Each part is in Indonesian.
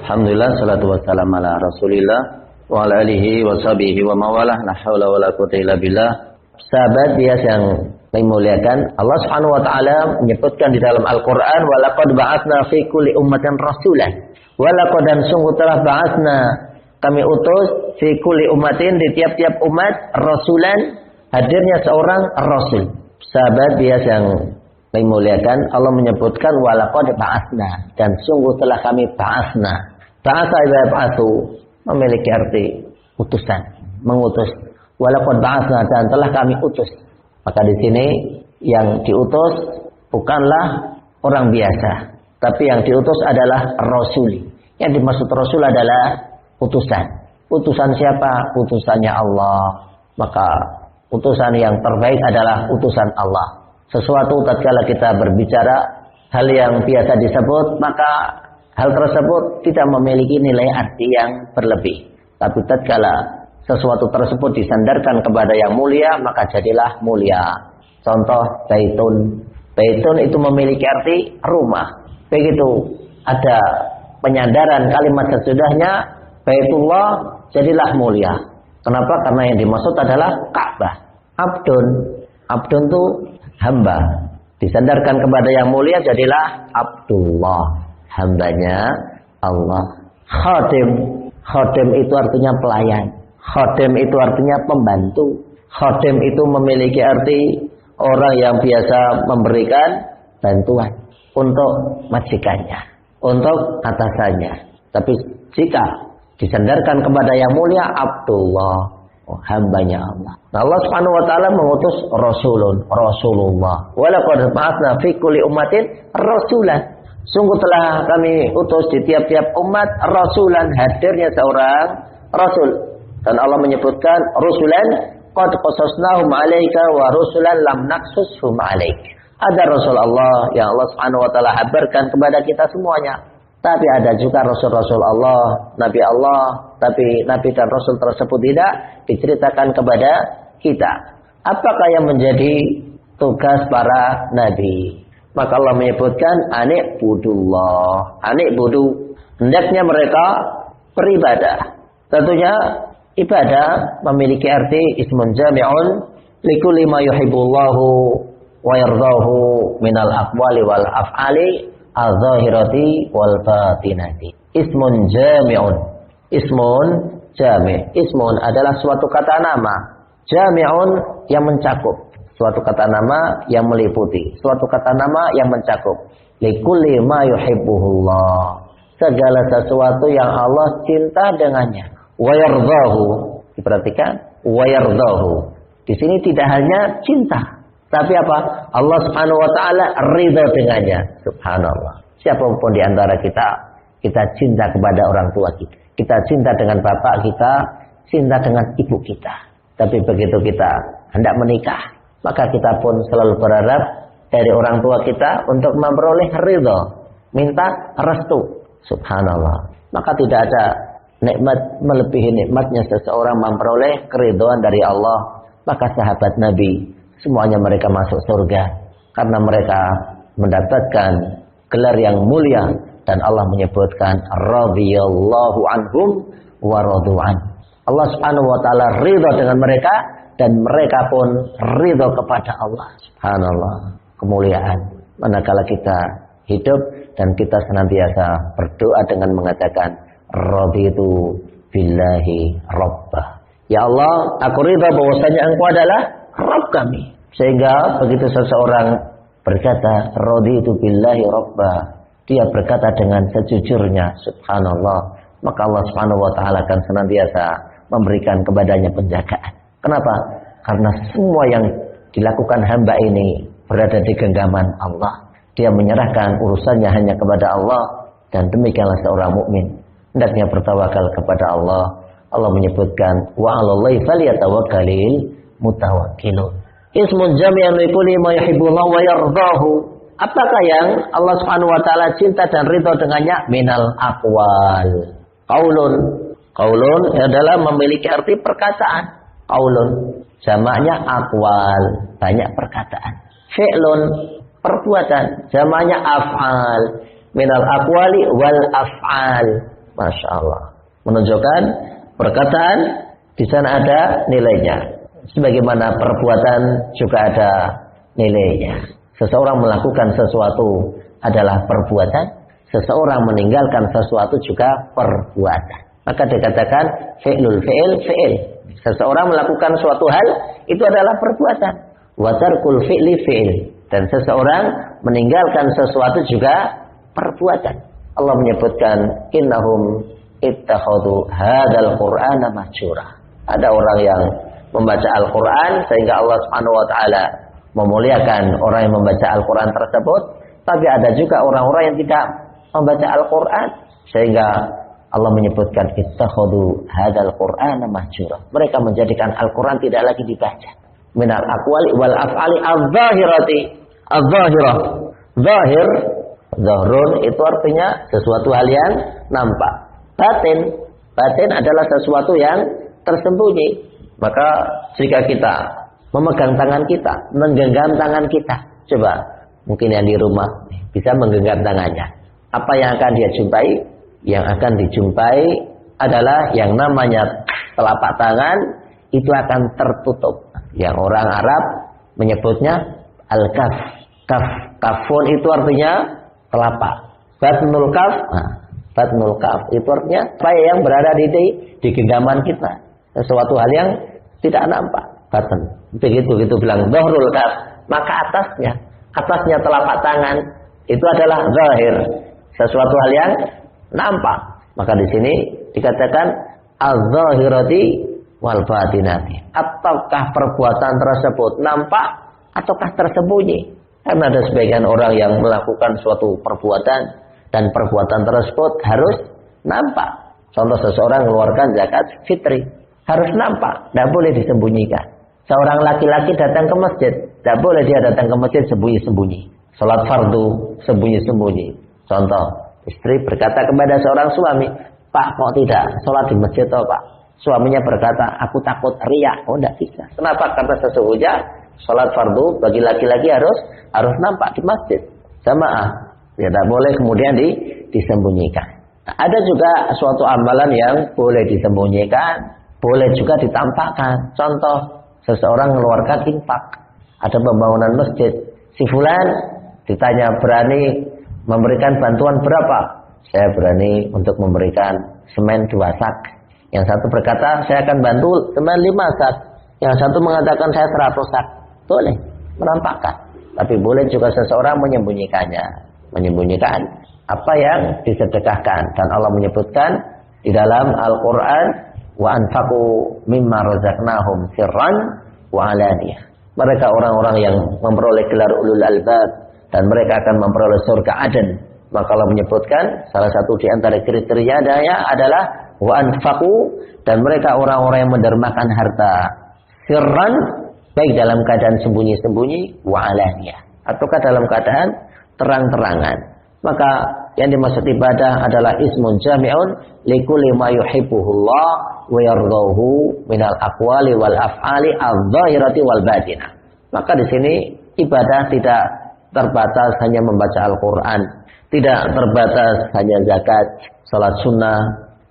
Alhamdulillah, salatu wassalamu ala Rasulillah wa ala alihi wa sahbihi wa mawalah, la haula wa la quwwata illa billah. Sahabat biasa yang dimuliakan, Allah Subhanahu wa taala menyebutkan di dalam Al-Qur'an, wa laqad ba'atsna fi kulli ummatin rasulan. Wa laqad, dan sungguh telah ba'atsna, kami utus fi kulli ummatin, di tiap-tiap umat, rasulan, hadirnya seorang rasul. Sahabat biasa yang dimuliakan, Allah menyebutkan walaqad ba'atsna, dan sungguh telah kami ba'atsna. Ba'atsa yab'atsu memiliki arti utusan, mengutus. Walaqad ba'atsna, dan telah kami utus. Maka di sini yang diutus bukanlah orang biasa, tapi yang diutus adalah rasul. Yang dimaksud rasul adalah utusan. Utusan siapa? Utusannya Allah. Maka utusan yang terbaik adalah utusan Allah. Sesuatu tatkala kita berbicara hal yang biasa disebut, maka hal tersebut tidak memiliki nilai arti yang berlebih. Tapi tatkala sesuatu tersebut disandarkan kepada yang mulia, maka jadilah mulia. Contoh baitun. Baitun itu memiliki arti rumah. Begitu ada penyandaran kalimat sesudahnya, Baitullah, jadilah mulia. Kenapa? Karena yang dimaksud adalah Ka'bah. Abdun. Abdun itu hamba. Disandarkan kepada yang mulia, jadilah Abdullah, hambanya Allah. Khadim. Khadim itu artinya pelayan. Khadim itu artinya pembantu. Khadim itu memiliki arti orang yang biasa memberikan bantuan untuk majikannya, untuk atasannya. Tapi jika disandarkan kepada yang mulia, Abdullah, hambanya Allah. Nah, Allah Subhanahu wa taala mengutus Rasulullah. Walaqad ba'atsna fi kulli ummatin rasulan. Sungguh telah kami utus di tiap-tiap umat rasulan, hadirnya seorang rasul. Dan Allah menyebutkan rusulan qad qasasnahum 'alaika wa rusulan lam naqsushum 'alaik. Ada rasul Allah yang Allah Subhanahu wa taala habarkan kepada kita semuanya. Tapi ada juga rasul-rasul Allah, nabi Allah, tapi nabi dan rasul tersebut tidak diceritakan kepada kita. Apakah yang menjadi tugas para nabi? Maka Allah menyebutkan anikbudullah, anikbudu, hendaknya mereka beribadah. Tentunya ibadah memiliki arti ismun jami'un likulli ma yuhibbullahu wa yardahu minal aqwali wal af'ali al-zahirati wal batinati. Ismun jami'un. Ismun jami'. Ismun adalah suatu kata nama. Jami'un yang mencakup. Suatu kata nama yang meliputi. Suatu kata nama yang mencakup. Likulli ma yuhibbuhullah. Segala sesuatu yang Allah cinta dengannya. Wa yardahu. Diperhatikan. Wa yardahu. Di sini tidak hanya cinta, tapi apa? Allah Subhanahu wa taala ridha dengannya. Subhanallah. Siapapun di antara kita cinta kepada orang tua kita. Kita cinta dengan bapak kita, cinta dengan ibu kita. Tapi begitu kita hendak menikah, maka kita pun selalu berharap dari orang tua kita untuk memperoleh ridha, minta restu. Subhanallah. Maka tidak ada nikmat melebihi nikmatnya seseorang memperoleh keridhaan dari Allah. Maka sahabat Nabi semuanya mereka masuk surga karena mereka mendapatkan gelar yang mulia, dan Allah menyebutkan radhiyallahu anhum wa radu'an. Allah Subhanahu wa taala ridha dengan mereka dan mereka pun ridha kepada Allah. Subhanallah, kemuliaan manakala kita hidup dan kita senantiasa berdoa dengan mengatakan raditu billahi rabbah. Ya Allah, aku ridha bahwasanya Engkau adalah Rabb kami. Sehingga begitu seseorang berkata raditu billahi rabba, dia berkata dengan sejujurnya, subhanallah, maka Allah Subhanahu wa taala akan senantiasa memberikan kepadanya penjagaan. Kenapa? Karena semua yang dilakukan hamba ini berada di genggaman Allah. Dia menyerahkan urusannya hanya kepada Allah, dan demikianlah seorang mukmin hendaknya bertawakal kepada Allah. Allah menyebutkan wa 'alallahi falyatawakkalul mutawakkilun. Ismun jami'an likulli ma yuhibbullah wa yardahu. Apakah yang Allah Subhanahu wa taala cinta dan ridha dengannya? Minal aqwal. Qaulun. Qaulun adalah memiliki arti perkataan. Qaulun jamaknya aqwal, banyak perkataan. Fi'lun perbuatan, jamaknya af'al. Minal aqwali wal af'al. Masya Allah. Menunjukkan perkataan di sana ada nilainya. Sebagaimana perbuatan juga ada nilainya. Seseorang melakukan sesuatu adalah perbuatan. Seseorang meninggalkan sesuatu juga perbuatan. Maka dikatakan fi'lul fi'il. Seseorang melakukan suatu hal itu adalah perbuatan. Wa tarkul fi'li fi'il. Dan seseorang meninggalkan sesuatu juga perbuatan. Allah menyebutkan innahum ittakhadhu hadzal qur'ana mahjura. Ada orang yang membaca Al-Qur'an sehingga Allah Subhanahu wa taala memuliakan orang yang membaca Al-Qur'an tersebut, tapi ada juga orang-orang yang tidak membaca Al-Qur'an sehingga Allah menyebutkan ittakhadhu hadzal qur'ana mahjura. Mereka menjadikan Al-Qur'an tidak lagi dibaca. Minal aqwali wal af'ali adh-dhahirati. Adh-dhahirah. Zahir, zahrun itu artinya sesuatu hal yang nampak. Batin adalah sesuatu yang tersembunyi. Maka jika kita memegang tangan kita, menggenggam tangan kita, coba mungkin yang di rumah bisa menggenggam tangannya. Apa yang akan dia jumpai? Yang akan dijumpai adalah yang namanya telapak tangan itu akan tertutup. Yang orang Arab menyebutnya al-kaf. Kafun itu artinya telapak. Batnul kaf. Batnul kaf itu artinya apa yang berada di genggaman kita. Sesuatu hal yang tidak nampak. Batn. Begitu bilang dhahrul kaf. Maka atasnya telapak tangan itu adalah zahir. Sesuatu hal yang nampak. Maka di sini dikatakan az-zahirati wal batinati. Ataukah perbuatan tersebut nampak ataukah tersembunyi? Karena ada sebagian orang yang melakukan suatu perbuatan dan perbuatan tersebut harus nampak. Contoh seseorang mengeluarkan zakat fitri harus nampak, tidak boleh disembunyikan. Seorang laki-laki datang ke masjid, tidak boleh dia datang ke masjid sembunyi-sembunyi. Salat fardu sembunyi-sembunyi. Contoh, istri berkata kepada seorang suami, Pak kok tidak sholat di masjid toh Pak? Suaminya berkata, aku takut riya. Oh tidak bisa. Kenapa? Karena sesungguhnya sholat fardu bagi laki-laki harus nampak di masjid. Jamaah. Ya tidak boleh kemudian disembunyikan. Nah, ada juga suatu amalan yang boleh disembunyikan, boleh juga ditampakkan. Contoh, seseorang mengeluarkan infak. Ada pembangunan masjid. Si fulan ditanya berani memberikan bantuan berapa? Saya berani untuk memberikan semen 2 sak. Yang satu berkata saya akan bantu semen 5 sak. Yang satu mengatakan saya 100 sak. Boleh menampakkan. Tapi boleh juga seseorang menyembunyikannya. Menyembunyikan apa yang disedekahkan. Dan Allah menyebutkan di dalam Al-Quran wa anfaqu mimma razaqnahum sirran wa alaniyah. Mereka orang-orang yang memperoleh gelar ulul albab dan mereka akan memperoleh surga Aden. Maka Allah menyebutkan salah satu di antara kriteria adalah wa anfaqu, dan mereka orang-orang yang mendermakan harta sirran, baik dalam keadaan sembunyi-sembunyi, wa alaniyah, ataukah dalam keadaan terang-terangan. Maka yang dimaksud ibadah adalah ismun jami'un likulli ma yuhibbuhullah wa yardahu minal aqwali wal af'ali adh-dhahirati wal batinah. Maka di sini ibadah tidak terbatas hanya membaca Al-Quran, tidak terbatas hanya zakat, salat sunnah,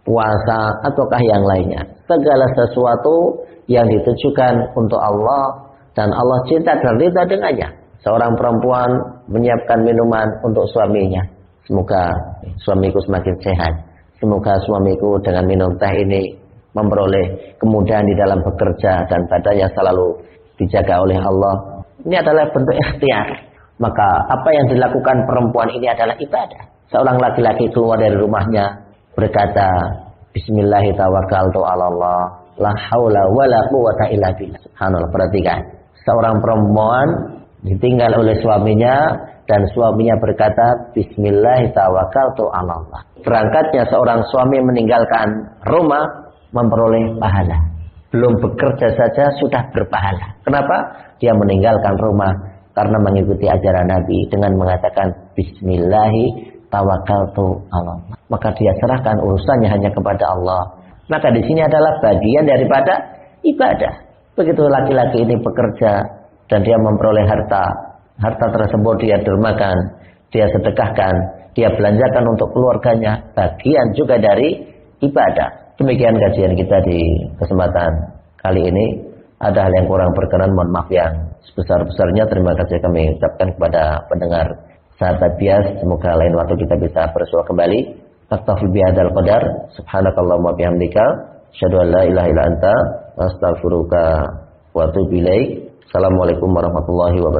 puasa, ataukah yang lainnya. Segala sesuatu yang ditujukan untuk Allah dan Allah cinta dan ridha dengannya. Seorang perempuan menyiapkan minuman untuk suaminya. Semoga suamiku semakin sehat. Semoga suamiku dengan minum teh ini memperoleh kemudahan di dalam bekerja dan badannya selalu dijaga oleh Allah. Ini adalah bentuk ikhtiar. Maka apa yang dilakukan perempuan ini adalah ibadah. Seorang laki-laki keluar dari rumahnya berkata, Bismillahirrahmanirrahim, la haula wala quwwata illa billah. Subhanallah, perhatikan. Seorang perempuan ditinggal oleh suaminya dan suaminya berkata, Bismillahirrahmanirrahim. Berangkatnya seorang suami meninggalkan rumah memperoleh pahala. Belum bekerja saja sudah berpahala. Kenapa? Dia meninggalkan rumah karena mengikuti ajaran Nabi dengan mengatakan Bismillahirrahmanirrahim. Maka dia serahkan urusannya hanya kepada Allah. Maka di sini adalah bagian daripada ibadah. Begitu laki-laki ini bekerja dan dia memperoleh harta tersebut dia dermakan, dia sedekahkan, dia belanjakan untuk keluarganya, bagian juga dari ibadah. Demikian kajian kita di kesempatan kali ini. Ada hal yang kurang berkenan, mohon maaf yang sebesar-besarnya. Terima kasih kami ucapkan kepada pendengar Sahabat Bias. Semoga lain waktu kita bisa bersua kembali. Aktaful bihadzal qadar. Subhanakallahumma bihamdika asyhadu an la ilaha illa anta astaghfiruka wa atubu ilaik. Assalamualaikum warahmatullahi wabarakatuh.